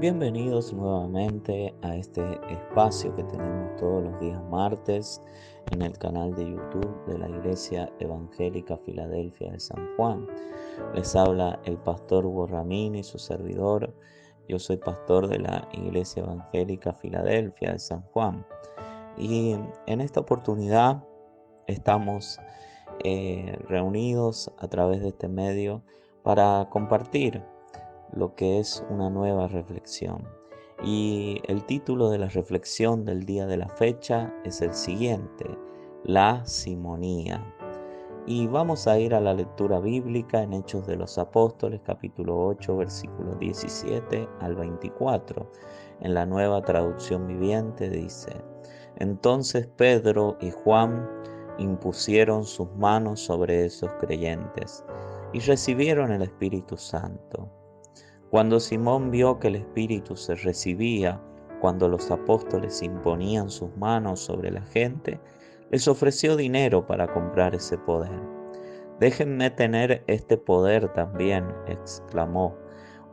Bienvenidos nuevamente a este espacio que tenemos todos los días martes en el canal de YouTube de la Iglesia Evangélica Filadelfia de San Juan. Les habla el pastor Hugo Ramírez y su servidor. Yo soy pastor de la Iglesia Evangélica Filadelfia de San Juan. Y en esta oportunidad estamos reunidos a través de este medio para compartir lo que es una nueva reflexión. Y el título de la reflexión del día de la fecha es el siguiente: la simonía. Y vamos a ir a la lectura bíblica en Hechos de los Apóstoles, capítulo 8, versículos 17 al 24. En la Nueva Traducción Viviente dice: Entonces Pedro y Juan impusieron sus manos sobre esos creyentes y recibieron el Espíritu Santo. Cuando Simón vio que el Espíritu se recibía cuando los apóstoles imponían sus manos sobre la gente, les ofreció dinero para comprar ese poder. «Déjenme tener este poder también», exclamó,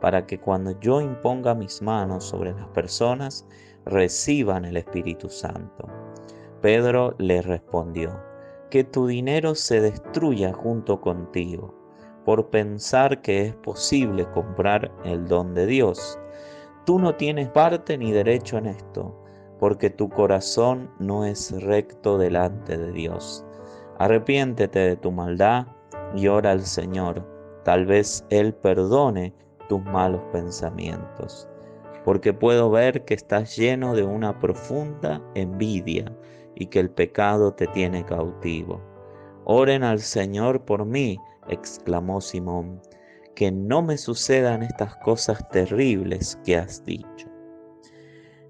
«para que cuando yo imponga mis manos sobre las personas, reciban el Espíritu Santo». Pedro le respondió: «Que tu dinero se destruya junto contigo, por pensar que es posible comprar el don de Dios. Tú no tienes parte ni derecho en esto, porque tu corazón no es recto delante de Dios. Arrepiéntete de tu maldad y ora al Señor. Tal vez Él perdone tus malos pensamientos, porque puedo ver que estás lleno de una profunda envidia y que el pecado te tiene cautivo». «Oren al Señor por mí», exclamó Simón, «que no me sucedan estas cosas terribles que has dicho».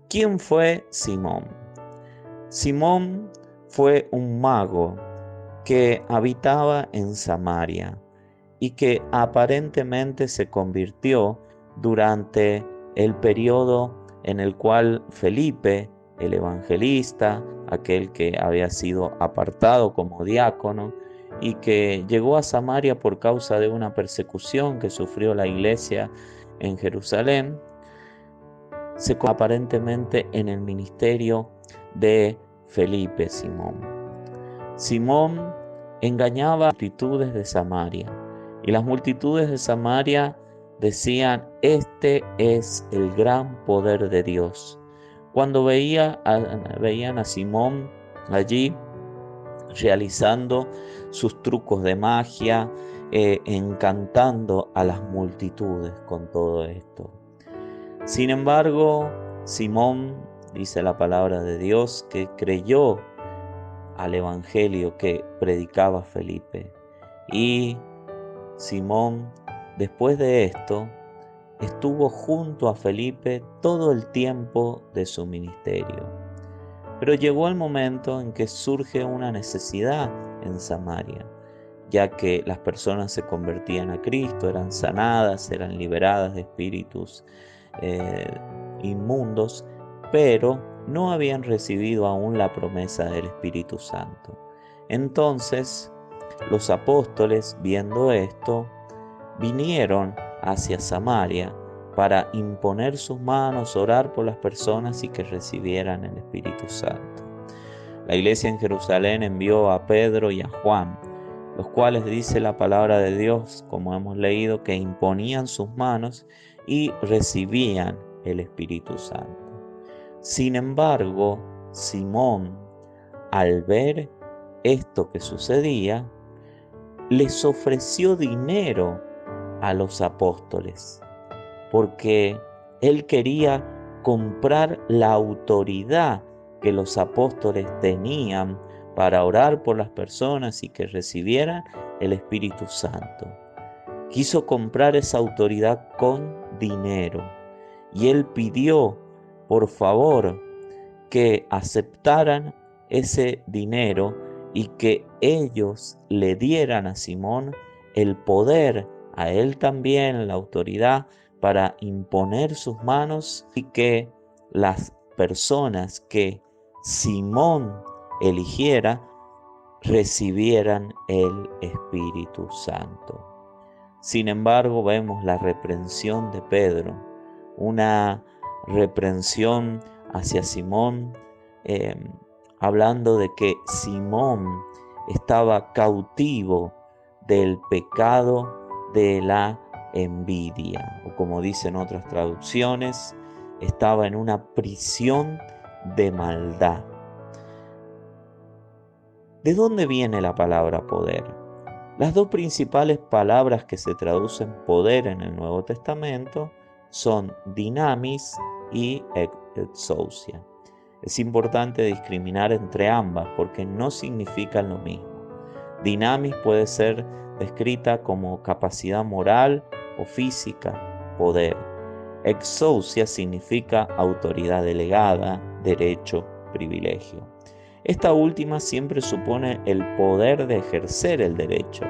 ¿Quién fue Simón? Simón fue un mago que habitaba en Samaria y que aparentemente se convirtió durante el periodo en el cual Felipe, el evangelista, aquel que había sido apartado como diácono y que llegó a Samaria por causa de una persecución que sufrió la iglesia en Jerusalén, se aparentemente en el ministerio de Felipe Simón. Simón engañaba a las multitudes de Samaria, y las multitudes de Samaria decían: «Este es el gran poder de Dios». Cuando veían a Simón allí realizando sus trucos de magia, encantando a las multitudes con todo esto. Sin embargo, Simón, dice la palabra de Dios, que creyó al evangelio que predicaba Felipe. Y Simón, después de esto, estuvo junto a Felipe todo el tiempo de su ministerio. Pero llegó el momento en que surge una necesidad en Samaria, ya que las personas se convertían a Cristo, eran sanadas, eran liberadas de espíritus inmundos, pero no habían recibido aún la promesa del Espíritu Santo. Entonces, los apóstoles, viendo esto, vinieron hacia Samaria para imponer sus manos, orar por las personas y que recibieran el Espíritu Santo. La iglesia en Jerusalén envió a Pedro y a Juan, los cuales, dice la palabra de Dios, como hemos leído, que imponían sus manos y recibían el Espíritu Santo. Sin embargo, Simón, al ver esto que sucedía, les ofreció dinero a los apóstoles, porque él quería comprar la autoridad que los apóstoles tenían para orar por las personas y que recibieran el Espíritu Santo. Quiso comprar esa autoridad con dinero y él pidió, por favor, que aceptaran ese dinero y que ellos le dieran a Simón el poder, a él también la autoridad para imponer sus manos, y que las personas que Simón eligiera recibieran el Espíritu Santo. Sin embargo, vemos la reprensión de Pedro, una reprensión hacia Simón, eh, hablando de que Simón estaba cautivo del pecado de la envidia, o como dicen otras traducciones, estaba en una prisión de maldad. ¿De dónde viene la palabra poder? Las dos principales palabras que se traducen poder en el Nuevo Testamento son dinamis y exousia. Es importante discriminar entre ambas porque no significan lo mismo. Dinamis puede ser descrita como capacidad moral o física, poder. Exousia significa autoridad delegada, derecho, privilegio. Esta última siempre supone el poder de ejercer el derecho,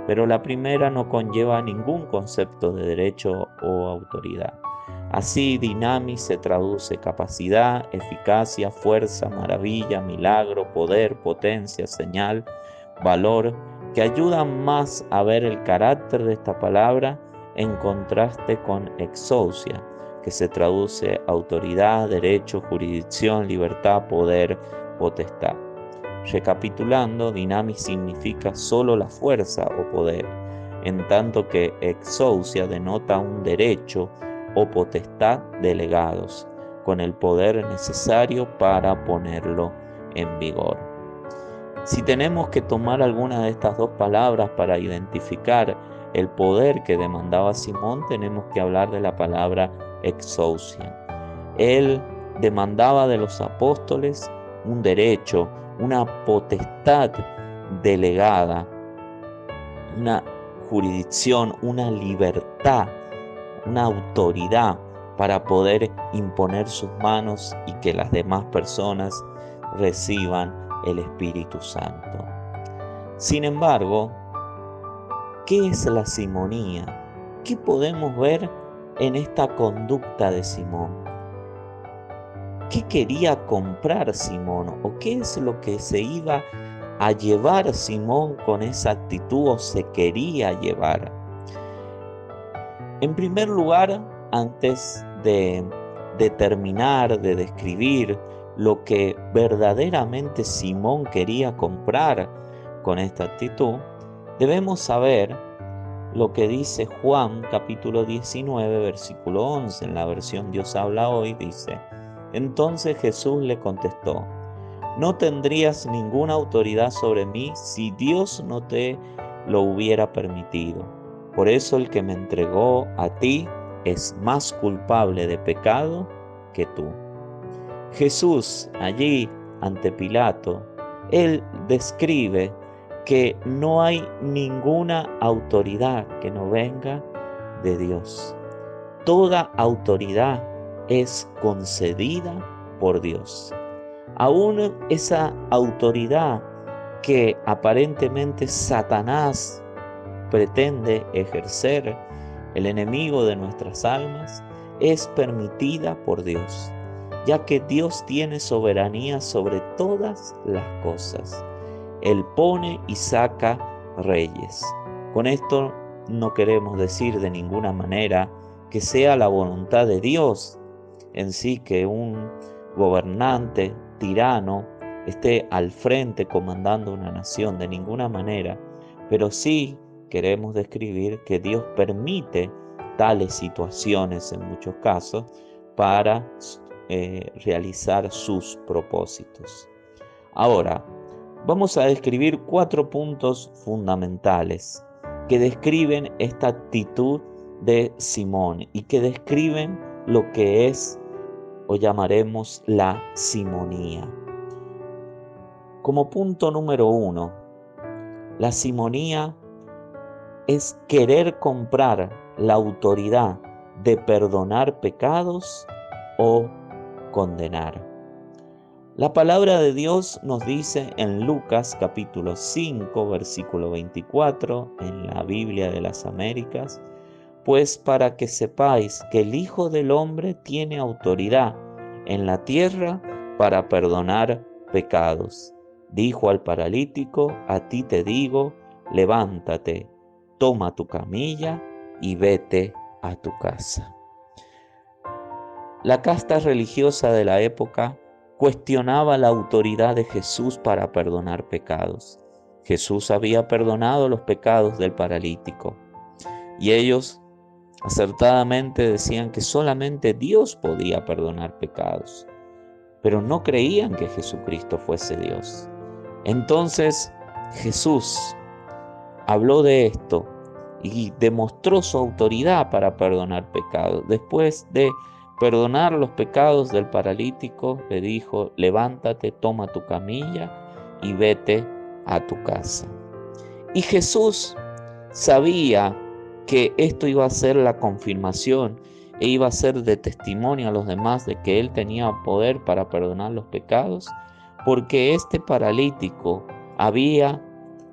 pero la primera no conlleva ningún concepto de derecho o autoridad. Así, dinamis se traduce capacidad, eficacia, fuerza, maravilla, milagro, poder, potencia, señal, valor, que ayudan más a ver el carácter de esta palabra en contraste con exousia, que se traduce autoridad, derecho, jurisdicción, libertad, poder, potestad. Recapitulando, dinamis significa solo la fuerza o poder, en tanto que exousia denota un derecho o potestad delegados, con el poder necesario para ponerlo en vigor. Si tenemos que tomar alguna de estas dos palabras para identificar el poder que demandaba Simón, tenemos que hablar de la palabra exousia. Él demandaba de los apóstoles un derecho, una potestad delegada, una jurisdicción, una libertad, una autoridad para poder imponer sus manos y que las demás personas reciban el Espíritu Santo. Sin embargo, ¿qué es la simonía? ¿Qué podemos ver en esta conducta de Simón? ¿Qué quería comprar Simón? ¿O qué es lo que se iba a llevar Simón con esa actitud o se quería llevar? En primer lugar, antes de determinar, de describir lo que verdaderamente Simón quería comprar con esta actitud, debemos saber lo que dice Juan capítulo 19, versículo 11, en la versión Dios habla hoy, dice: entonces Jesús le contestó: no tendrías ninguna autoridad sobre mí si Dios no te lo hubiera permitido. Por eso el que me entregó a ti es más culpable de pecado que tú. Jesús, allí ante Pilato, él describe que no hay ninguna autoridad que no venga de Dios. Toda autoridad es concedida por Dios. Aún esa autoridad que aparentemente Satanás pretende ejercer, el enemigo de nuestras almas, es permitida por Dios, ya que Dios tiene soberanía sobre todas las cosas. Él pone y saca reyes. Con esto no queremos decir de ninguna manera que sea la voluntad de Dios en sí que un gobernante tirano esté al frente comandando una nación, de ninguna manera, pero sí queremos describir que Dios permite tales situaciones en muchos casos para realizar sus propósitos. Ahora, vamos a describir 4 puntos fundamentales que describen esta actitud de Simón y que describen lo que es o llamaremos la simonía. Como punto número 1, la simonía es querer comprar la autoridad de perdonar pecados o condenar. La palabra de Dios nos dice en Lucas capítulo 5, versículo 24, en la Biblia de las Américas: pues para que sepáis que el Hijo del Hombre tiene autoridad en la tierra para perdonar pecados. Dijo al paralítico: a ti te digo, levántate, toma tu camilla y vete a tu casa. La casta religiosa de la época cuestionaba la autoridad de Jesús para perdonar pecados. Jesús había perdonado los pecados del paralítico y ellos acertadamente decían que solamente Dios podía perdonar pecados, pero no creían que Jesucristo fuese Dios. Entonces Jesús habló de esto y demostró su autoridad para perdonar pecados. Después de perdonar los pecados del paralítico, le dijo: levántate, toma tu camilla y vete a tu casa. Y Jesús sabía que esto iba a ser la confirmación e iba a ser de testimonio a los demás de que Él tenía poder para perdonar los pecados, porque este paralítico había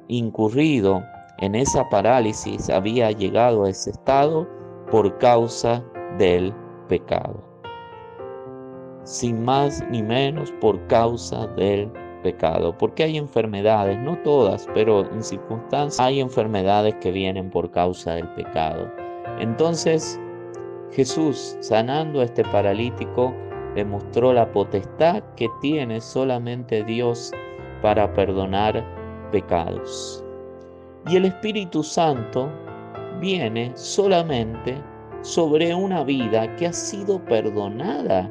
incurrido en esa parálisis, había llegado a ese estado por causa del pecado. Sin más ni menos, por causa del pecado. Porque hay enfermedades, no todas, pero en circunstancias hay enfermedades que vienen por causa del pecado. Entonces, Jesús, sanando a este paralítico, demostró la potestad que tiene solamente Dios para perdonar pecados. Y el Espíritu Santo viene solamente sobre una vida que ha sido perdonada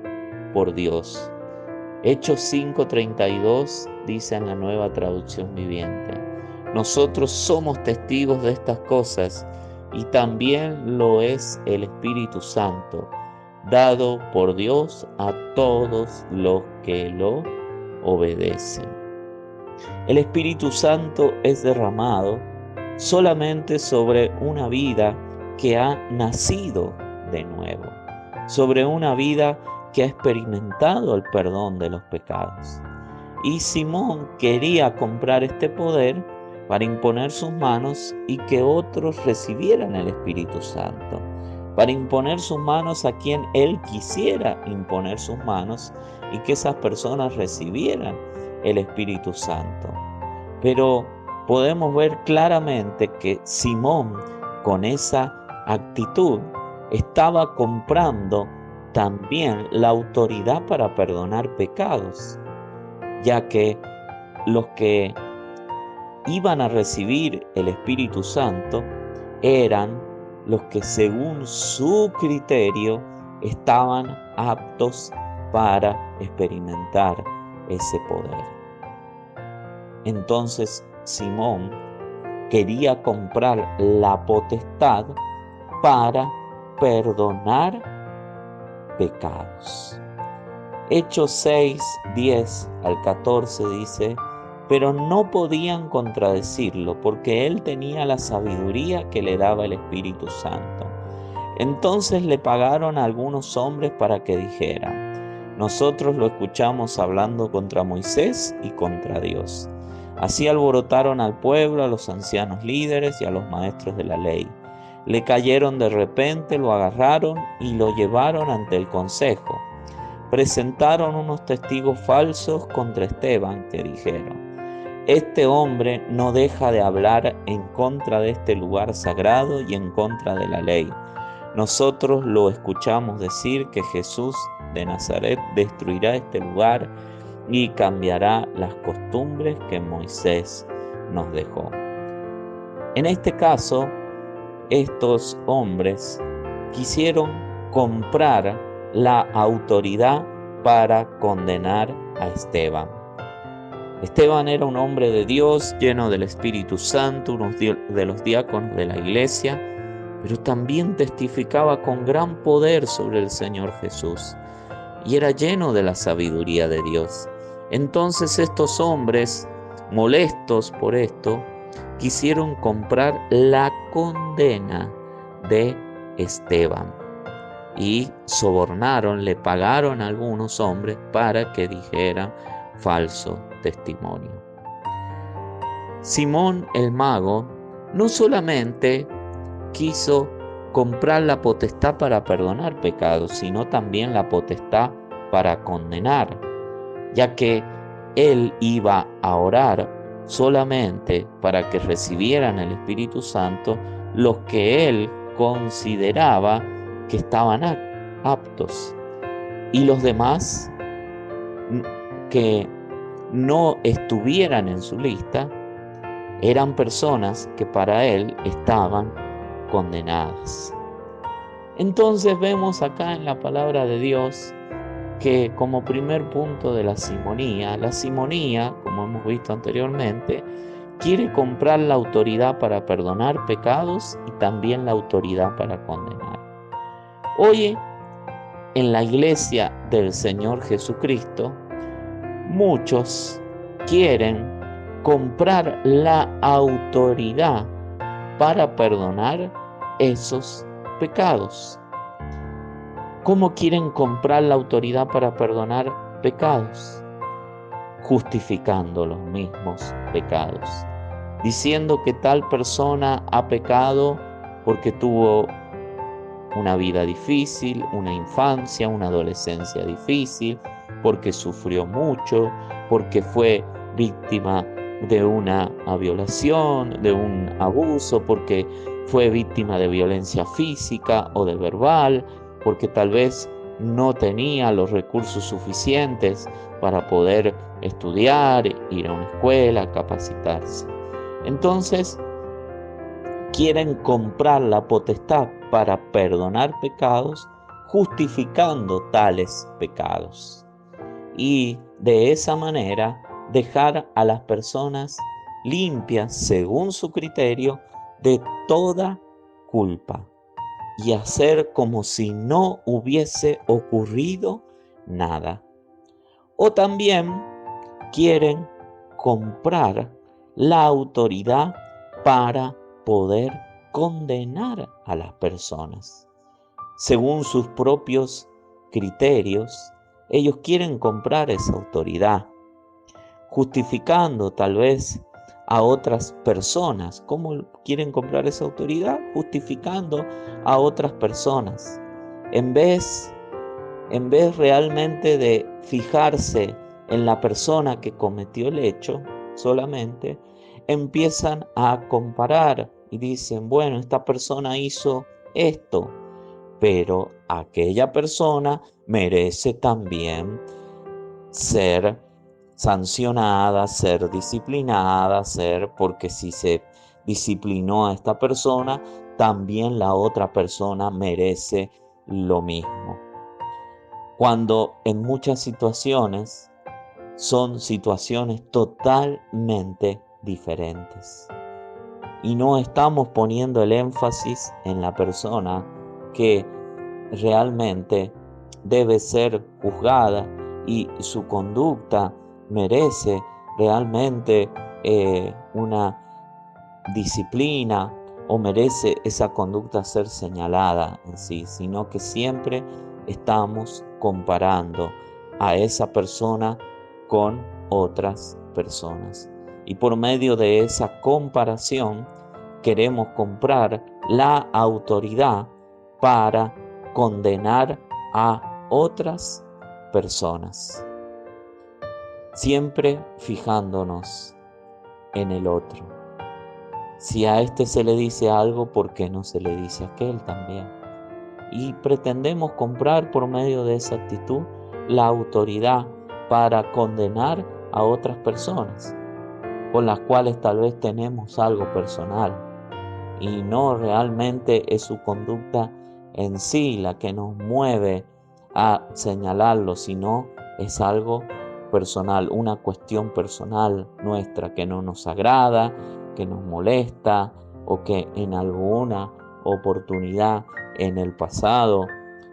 por Dios. Hechos 5:32 dice en la Nueva Traducción Viviente: nosotros somos testigos de estas cosas y también lo es el Espíritu Santo, dado por Dios a todos los que lo obedecen. El Espíritu Santo es derramado solamente sobre una vida que ha nacido de nuevo, sobre una vida que ha experimentado el perdón de los pecados. Y Simón quería comprar este poder para imponer sus manos y que otros recibieran el Espíritu Santo, para imponer sus manos a quien él quisiera imponer sus manos y que esas personas recibieran el Espíritu Santo. Pero podemos ver claramente que Simón, con esa actitud, estaba comprando también la autoridad para perdonar pecados, ya que los que iban a recibir el Espíritu Santo eran los que según su criterio estaban aptos para experimentar ese poder. Entonces Simón quería comprar la potestad para perdonar pecados. Hechos 6:10 al 14 dice: pero no podían contradecirlo, porque él tenía la sabiduría que le daba el Espíritu Santo. Entonces le pagaron a algunos hombres para que dijeran: nosotros lo escuchamos hablando contra Moisés y contra Dios. Así alborotaron al pueblo, a los ancianos líderes y a los maestros de la ley. Le cayeron de repente, lo agarraron y lo llevaron ante el consejo. Presentaron unos testigos falsos contra Esteban que dijeron: este hombre no deja de hablar en contra de este lugar sagrado y en contra de la ley. Nosotros lo escuchamos decir que Jesús de Nazaret destruirá este lugar y cambiará las costumbres que Moisés nos dejó. En este caso, estos hombres quisieron comprar la autoridad para condenar a Esteban. Esteban era un hombre de Dios, lleno del Espíritu Santo, uno de los diáconos de la iglesia, pero también testificaba con gran poder sobre el Señor Jesús y era lleno de la sabiduría de Dios. Entonces estos hombres, molestos por esto, quisieron comprar la condena de Esteban y sobornaron, le pagaron a algunos hombres para que dijeran falso testimonio. Simón el mago no solamente quiso comprar la potestad para perdonar pecados, sino también la potestad para condenar, ya que él iba a orar solamente para que recibieran el Espíritu Santo los que él consideraba que estaban aptos. y los demás que no estuvieran en su lista eran personas que para él estaban condenadas. Entonces vemos acá en la palabra de Dios que como primer punto de la simonía, como hemos visto anteriormente, quiere comprar la autoridad para perdonar pecados y también la autoridad para condenar. Hoy en la iglesia del Señor Jesucristo, muchos quieren comprar la autoridad para perdonar esos pecados. ¿Cómo quieren comprar la autoridad para perdonar pecados? Justificando los mismos pecados, diciendo que tal persona ha pecado porque tuvo una vida difícil, una infancia, una adolescencia difícil, porque sufrió mucho, porque fue víctima de una violación, de un abuso, porque fue víctima de violencia física o de verbal, porque tal vez no tenía los recursos suficientes para poder estudiar, ir a una escuela, capacitarse. Entonces, quieren comprar la potestad para perdonar pecados, justificando tales pecados. Y de esa manera dejar a las personas limpias, según su criterio, de toda culpa y hacer como si no hubiese ocurrido nada. O también quieren comprar la autoridad para poder condenar a las personas. Según sus propios criterios, ellos quieren comprar esa autoridad, justificando tal vez a otras personas. ¿Cómo quieren comprar esa autoridad? Justificando a otras personas. En vez realmente de fijarse en la persona que cometió el hecho, solamente empiezan a comparar y dicen, bueno, esta persona hizo esto, pero aquella persona merece también ser sancionada, ser disciplinada, porque si se disciplinó a esta persona, también la otra persona merece lo mismo. Cuando en muchas situaciones son situaciones totalmente diferentes. Y no estamos poniendo el énfasis en la persona que realmente debe ser juzgada y su conducta merece realmente una disciplina o merece esa conducta ser señalada en sí, sino que siempre estamos comparando a esa persona con otras personas. Y por medio de esa comparación queremos comprar la autoridad para condenar a otras personas. Siempre fijándonos en el otro. Si a este se le dice algo, ¿por qué no se le dice a aquel también? Y pretendemos comprar por medio de esa actitud la autoridad para condenar a otras personas con las cuales tal vez tenemos algo personal y no realmente es su conducta en sí la que nos mueve a señalarlo, sino es algo personal, una cuestión personal nuestra que no nos agrada, que nos molesta o que en alguna oportunidad en el pasado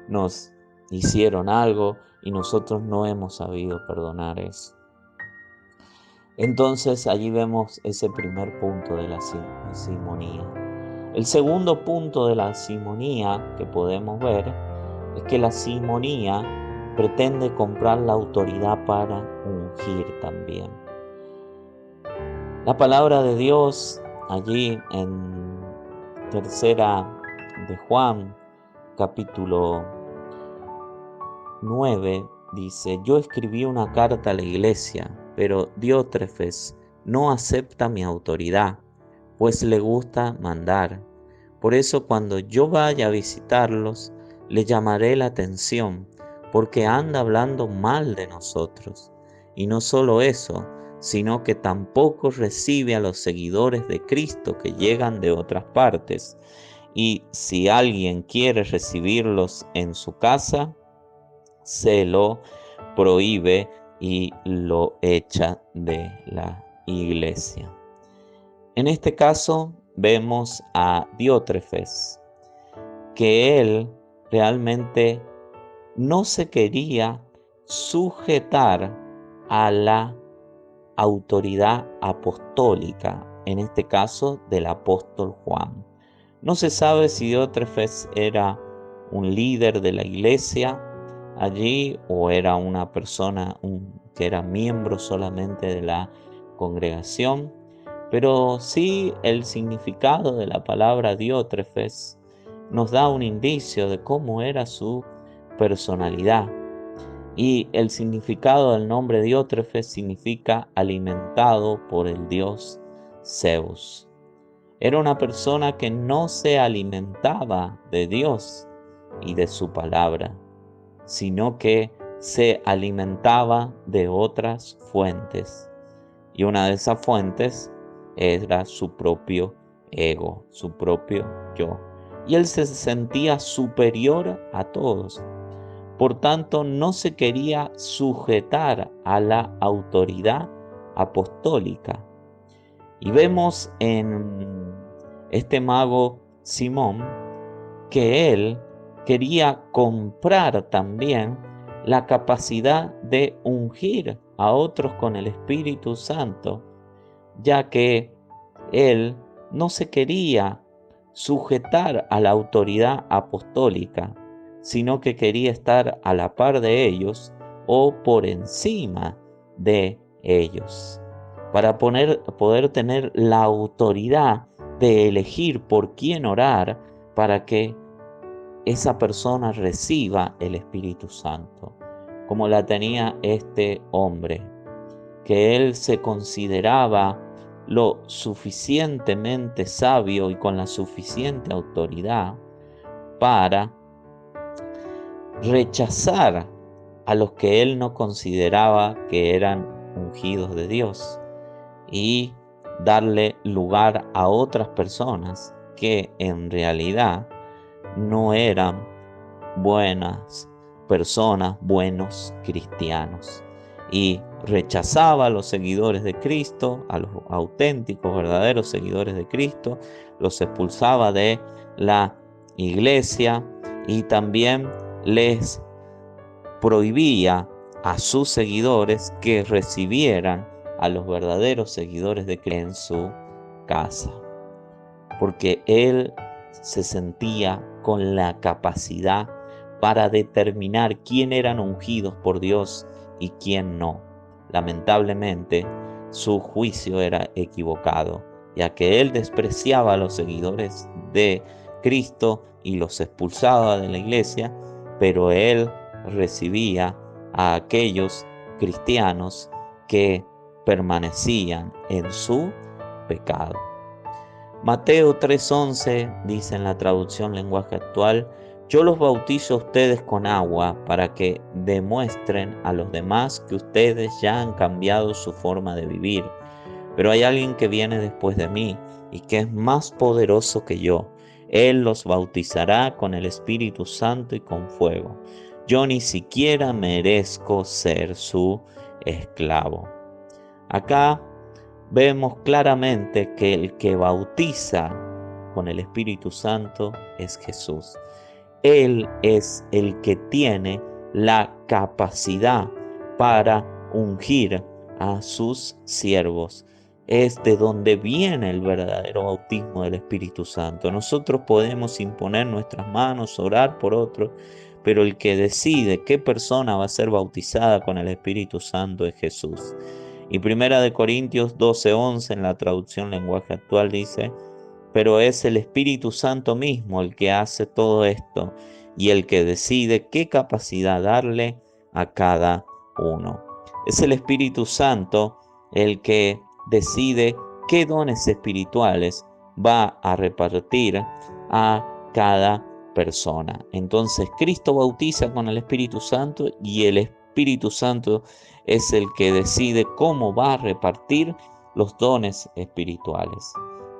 nos hicieron algo y nosotros no hemos sabido perdonar eso. Entonces allí vemos ese primer punto de la simonía. El segundo punto de la simonía que podemos ver es que la simonía pretende comprar la autoridad para ungir también. La palabra de Dios allí en tercera de Juan, capítulo 9, dice, yo escribí una carta a la iglesia, pero Diótrefes no acepta mi autoridad, pues le gusta mandar. Por eso cuando yo vaya a visitarlos, le llamaré la atención, porque anda hablando mal de nosotros. Y no solo eso, sino que tampoco recibe a los seguidores de Cristo que llegan de otras partes. Y si alguien quiere recibirlos en su casa, se lo prohíbe y lo echa de la iglesia. En este caso vemos a Diótrefes, que él realmente no se quería sujetar a la autoridad apostólica, en este caso del apóstol Juan. No se sabe si Diótrefes era un líder de la iglesia allí o era una persona que era miembro solamente de la congregación, pero sí el significado de la palabra Diótrefes nos da un indicio de cómo era su personalidad. Y el significado del nombre Diótrefes significa alimentado por el dios Zeus. Era una persona que no se alimentaba de Dios y de su palabra, sino que se alimentaba de otras fuentes. Y una de esas fuentes era su propio ego, su propio yo. Y él se sentía superior a todos. Por tanto, no se quería sujetar a la autoridad apostólica. Y vemos en este mago Simón que él quería comprar también la capacidad de ungir a otros con el Espíritu Santo, ya que él no se quería sujetar a la autoridad apostólica, sino que quería estar a la par de ellos o por encima de ellos, para poder tener la autoridad de elegir por quién orar para que esa persona reciba el Espíritu Santo, como la tenía este hombre, que él se consideraba lo suficientemente sabio y con la suficiente autoridad para rechazar a los que él no consideraba que eran ungidos de Dios y darle lugar a otras personas que en realidad no eran buenas personas, buenos cristianos. Y rechazaba a los seguidores de Cristo, a los auténticos, verdaderos seguidores de Cristo, los expulsaba de la iglesia y también les prohibía a sus seguidores que recibieran a los verdaderos seguidores de Cristo en su casa, porque él se sentía con la capacidad para determinar quién eran ungidos por Dios y quién no. Lamentablemente, su juicio era equivocado, ya que él despreciaba a los seguidores de Cristo y los expulsaba de la iglesia, pero él recibía a aquellos cristianos que permanecían en su pecado. Mateo 3:11 dice en la traducción lenguaje actual: yo los bautizo a ustedes con agua para que demuestren a los demás que ustedes ya han cambiado su forma de vivir. Pero hay alguien que viene después de mí y que es más poderoso que yo. Él los bautizará con el Espíritu Santo y con fuego. Yo ni siquiera merezco ser su esclavo. Acá vemos claramente que el que bautiza con el Espíritu Santo es Jesús. Él es el que tiene la capacidad para ungir a sus siervos. Es de donde viene el verdadero bautismo del Espíritu Santo. Nosotros podemos imponer nuestras manos, orar por otros, pero el que decide qué persona va a ser bautizada con el Espíritu Santo es Jesús. Y 1 Corintios 12:11 en la traducción lenguaje actual dice: pero es el Espíritu Santo mismo el que hace todo esto y el que decide qué capacidad darle a cada uno. Es el Espíritu Santo el que decide qué dones espirituales va a repartir a cada persona. Entonces Cristo bautiza con el Espíritu Santo y el Espíritu Santo es el que decide cómo va a repartir los dones espirituales.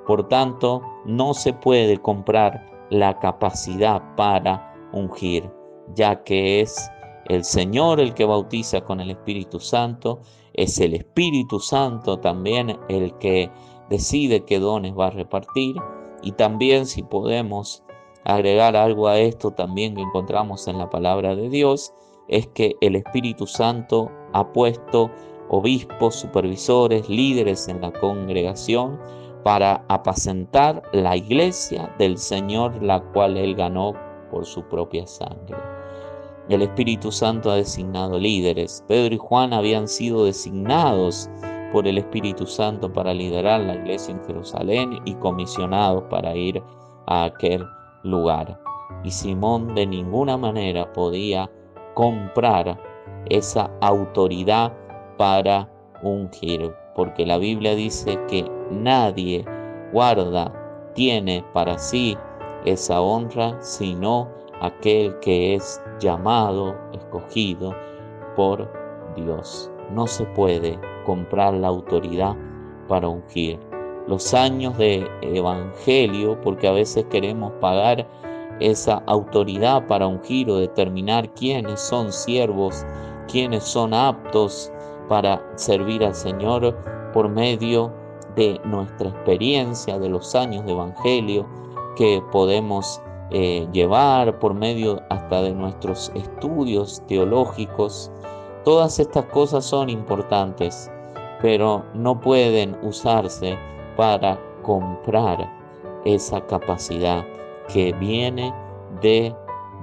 Por tanto, no se puede comprar la capacidad para ungir, ya que es el Señor el que bautiza con el Espíritu Santo, es el Espíritu Santo también el que decide qué dones va a repartir. Y también, si podemos agregar algo a esto también que encontramos en la palabra de Dios, es que el Espíritu Santo ha puesto obispos, supervisores, líderes en la congregación para apacentar la iglesia del Señor, la cual Él ganó por su propia sangre. El Espíritu Santo ha designado líderes. Pedro y Juan habían sido designados por el Espíritu Santo para liderar la iglesia en Jerusalén y comisionados para ir a aquel lugar. Y Simón de ninguna manera podía comprar esa autoridad para ungir, porque la Biblia dice que nadie tiene para sí esa honra, sino aquel que es llamado, escogido por Dios. No se puede comprar la autoridad para ungir. Los años de evangelio, porque a veces queremos pagar esa autoridad para ungir o determinar quiénes son siervos, quiénes son aptos para servir al Señor por medio de nuestra experiencia, de los años de evangelio que podemos llevar por medio hasta de nuestros estudios teológicos. Todas estas cosas son importantes, pero no pueden usarse para comprar esa capacidad que viene de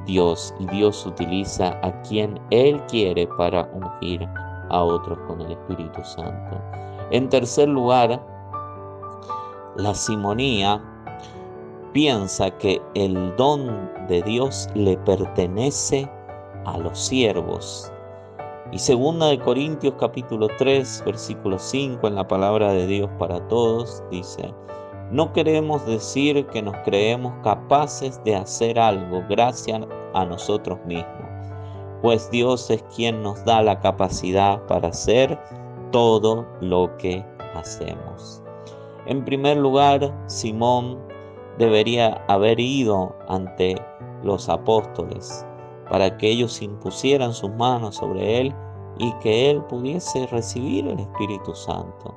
Dios, y Dios utiliza a quien Él quiere para ungir a otros con el Espíritu Santo. En tercer lugar, la simonía piensa que el don de Dios le pertenece a los siervos. Y 2 Corintios capítulo 3, versículo 5, en la palabra de Dios para todos, dice: no queremos decir que nos creemos capaces de hacer algo gracias a nosotros mismos, pues Dios es quien nos da la capacidad para hacer todo lo que hacemos. En primer lugar, Simón debería haber ido ante los apóstoles para que ellos impusieran sus manos sobre él y que él pudiese recibir el Espíritu Santo.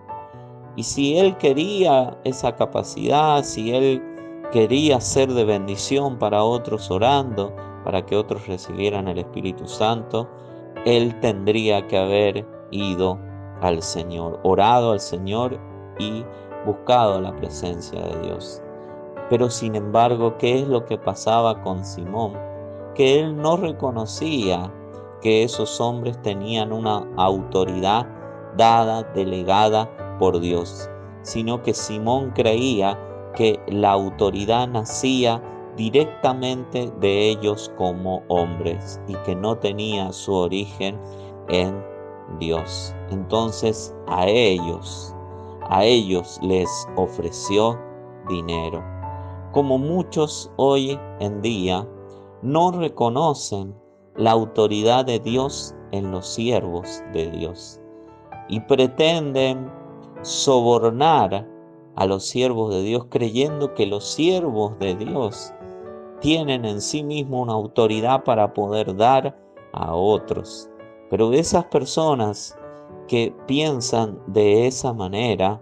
Y si él quería esa capacidad, si él quería ser de bendición para otros orando, para que otros recibieran el Espíritu Santo, él tendría que haber ido al Señor, orado al Señor y buscado la presencia de Dios. Pero sin embargo, ¿qué es lo que pasaba con Simón? Que él no reconocía que esos hombres tenían una autoridad dada, delegada por Dios, sino que Simón creía que la autoridad nacía directamente de ellos como hombres y que no tenía su origen en Dios. Entonces a ellos les ofreció dinero. Como muchos hoy en día no reconocen la autoridad de Dios en los siervos de Dios y pretenden sobornar a los siervos de Dios creyendo que los siervos de Dios tienen en sí mismos una autoridad para poder dar a otros. Pero esas personas que piensan de esa manera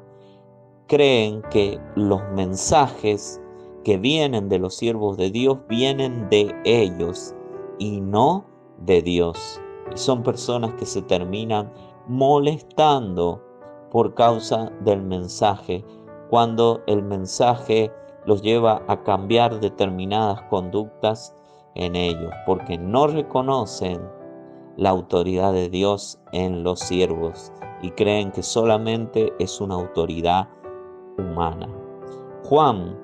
creen que los mensajes que vienen de los siervos de Dios vienen de ellos y no de Dios. Y son personas que se terminan molestando por causa del mensaje, cuando el mensaje los lleva a cambiar determinadas conductas en ellos, porque no reconocen la autoridad de Dios en los siervos y creen que solamente es una autoridad humana. Juan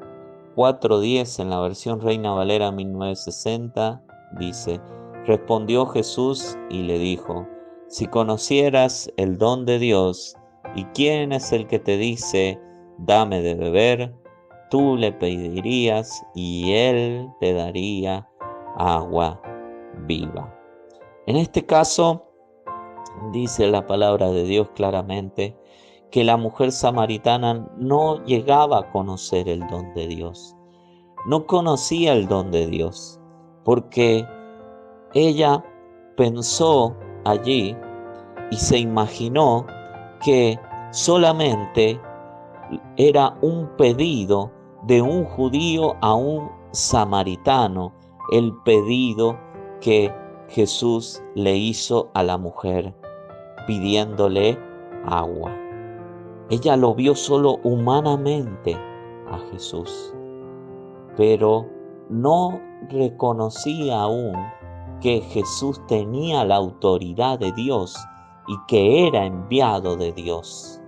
4:10 en la versión Reina Valera 1960 dice: respondió Jesús y le dijo: si conocieras el don de Dios y quién es el que te dice dame de beber, tú le pedirías y él te daría agua viva. En este caso, dice la palabra de Dios claramente que la mujer samaritana no llegaba a conocer el don de Dios. No conocía el don de Dios, porque ella pensó allí y se imaginó que solamente era un pedido de un judío a un samaritano, el pedido que Jesús le hizo a la mujer pidiéndole agua. Ella lo vio solo humanamente a Jesús, pero no reconocía aún que Jesús tenía la autoridad de Dios y que era enviado de Dios.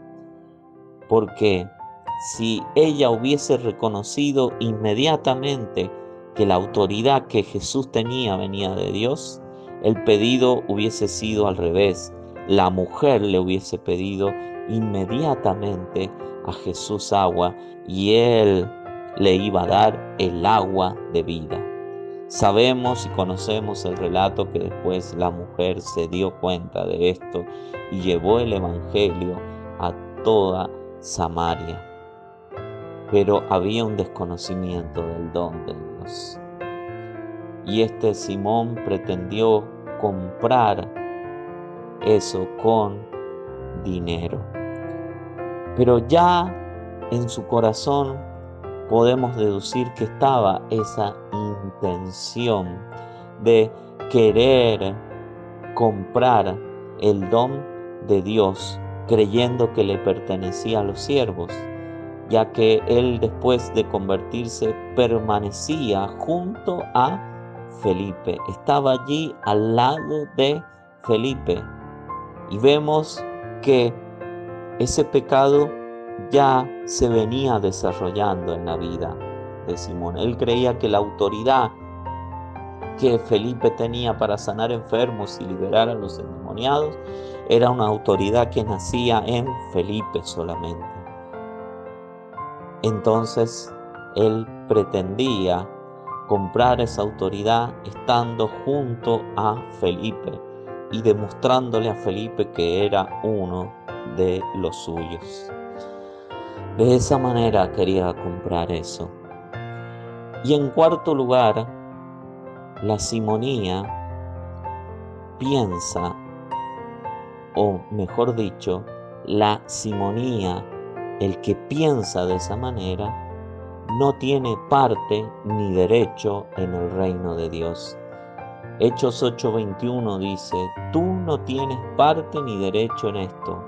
Porque si ella hubiese reconocido inmediatamente que la autoridad que Jesús tenía venía de Dios, el pedido hubiese sido al revés. La mujer le hubiese pedido inmediatamente a Jesús agua y él le iba a dar el agua de vida. Sabemos y conocemos el relato que después la mujer se dio cuenta de esto y llevó el evangelio a toda Samaria. Pero había un desconocimiento del don de Dios. Y este Simón pretendió comprar eso con dinero. Pero ya en su corazón podemos deducir que estaba esa intención de querer comprar el don de Dios, creyendo que le pertenecía a los siervos, ya que él después de convertirse permanecía junto a Felipe, estaba allí al lado de Felipe. Y vemos que ese pecado ya se venía desarrollando en la vida de Simón. Él creía que la autoridad que Felipe tenía para sanar enfermos y liberar a los endemoniados era una autoridad que nacía en Felipe solamente. Entonces él pretendía comprar esa autoridad estando junto a Felipe y demostrándole a Felipe que era uno de los suyos. De esa manera quería comprar eso. Y en cuarto lugar, la simonía piensa, o mejor dicho, la simonía, el que piensa de esa manera, no tiene parte ni derecho en el reino de Dios. Hechos 8:21 dice: tú no tienes parte ni derecho en esto,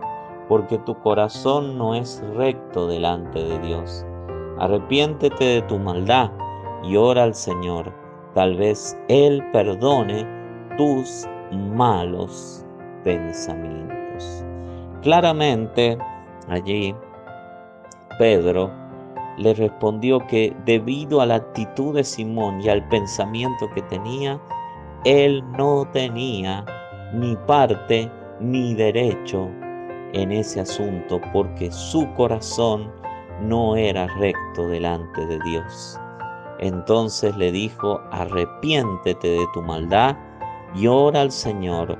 porque tu corazón no es recto delante de Dios. Arrepiéntete de tu maldad y ora al Señor. Tal vez Él perdone tus malos pensamientos. Claramente, allí Pedro le respondió que debido a la actitud de Simón y al pensamiento que tenía, él no tenía ni parte ni derecho en ese asunto, porque su corazón no era recto delante de Dios. Entonces le dijo: arrepiéntete de tu maldad y ora al Señor,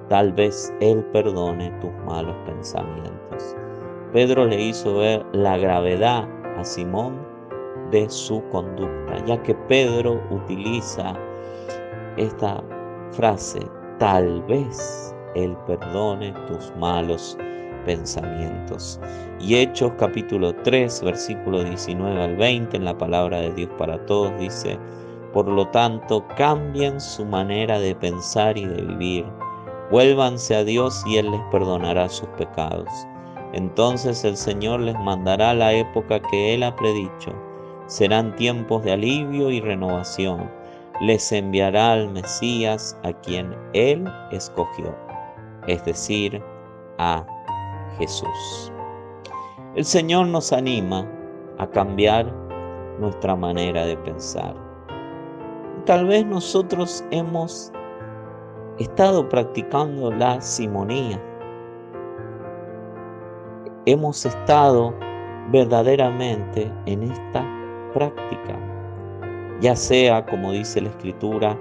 tal vez Él perdone tus malos pensamientos. Pedro le hizo ver la gravedad a Simón de su conducta, ya que Pedro utiliza esta frase: tal vez Él perdone tus malos pensamientos. Y Hechos capítulo 3, versículo 19 al 20, en la palabra de Dios para todos, dice: por lo tanto, cambien su manera de pensar y de vivir. Vuélvanse a Dios y Él les perdonará sus pecados. Entonces el Señor les mandará la época que Él ha predicho. Serán tiempos de alivio y renovación. Les enviará al Mesías, a quien Él escogió, es decir, a Jesús. El Señor nos anima a cambiar nuestra manera de pensar. Tal vez nosotros hemos estado practicando la simonía. Hemos estado verdaderamente en esta práctica, ya sea, como dice la Escritura,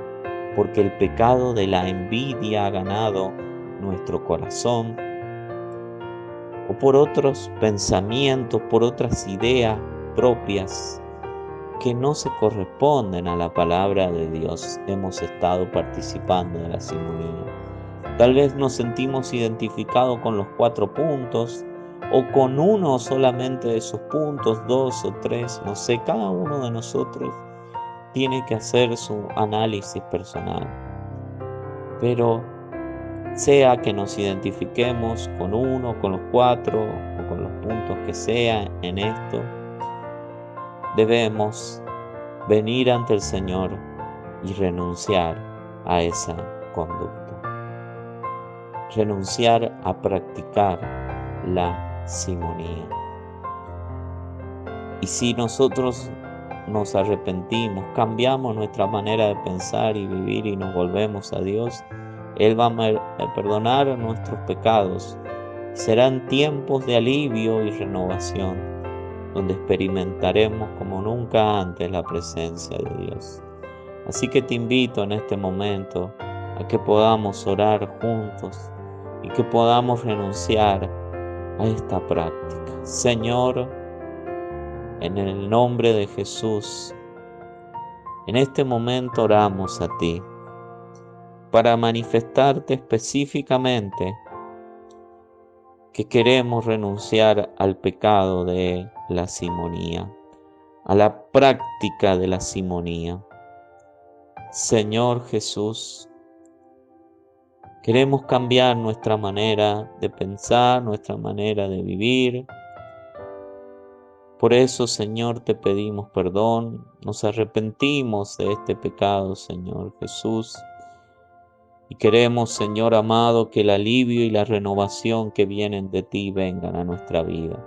porque el pecado de la envidia ha ganado nuestro corazón, o por otros pensamientos, por otras ideas propias que no se corresponden a la palabra de Dios, hemos estado participando de la simonía. Tal vez nos sentimos identificados con los 4 puntos o con uno solamente de esos puntos, 2 o 3, no sé, cada uno de nosotros tiene que hacer su análisis personal. Pero sea que nos identifiquemos con uno, con los 4 o con los puntos que sea en esto, debemos venir ante el Señor y renunciar a esa conducta. Renunciar a practicar la simonía. Y si nosotros nos arrepentimos, cambiamos nuestra manera de pensar y vivir y nos volvemos a Dios, Él va a perdonar nuestros pecados. Serán tiempos de alivio y renovación, donde experimentaremos como nunca antes la presencia de Dios. Así que te invito en este momento a que podamos orar juntos y que podamos renunciar a esta práctica. Señor, en el nombre de Jesús, en este momento oramos a ti para manifestarte específicamente que queremos renunciar al pecado de la simonía, a la práctica de la simonía. Señor Jesús, queremos cambiar nuestra manera de pensar, nuestra manera de vivir. Por eso, Señor, te pedimos perdón, nos arrepentimos de este pecado, Señor Jesús. Y queremos, Señor amado, que el alivio y la renovación que vienen de ti vengan a nuestra vida.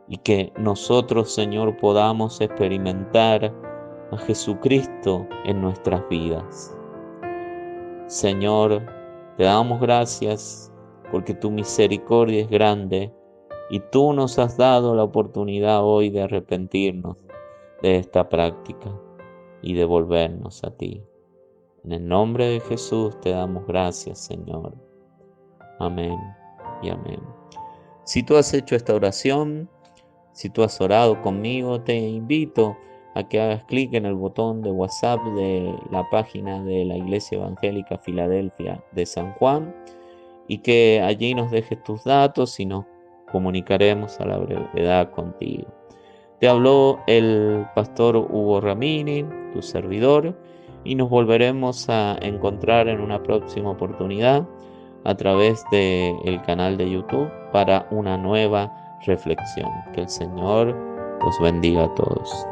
Y que nosotros, Señor, podamos experimentar a Jesucristo en nuestras vidas. Señor, te damos gracias porque tu misericordia es grande y tú nos has dado la oportunidad hoy de arrepentirnos de esta práctica y de volvernos a ti. En el nombre de Jesús te damos gracias, Señor. Amén y amén. Si tú has hecho esta oración, si tú has orado conmigo, te invito a que hagas clic en el botón de WhatsApp de la página de la Iglesia Evangélica Filadelfia de San Juan y que allí nos dejes tus datos y nos comunicaremos a la brevedad contigo. Te habló el pastor Hugo Ramini, tu servidor, y nos volveremos a encontrar en una próxima oportunidad a través del canal de YouTube para una nueva reflexión. Que el Señor los bendiga a todos.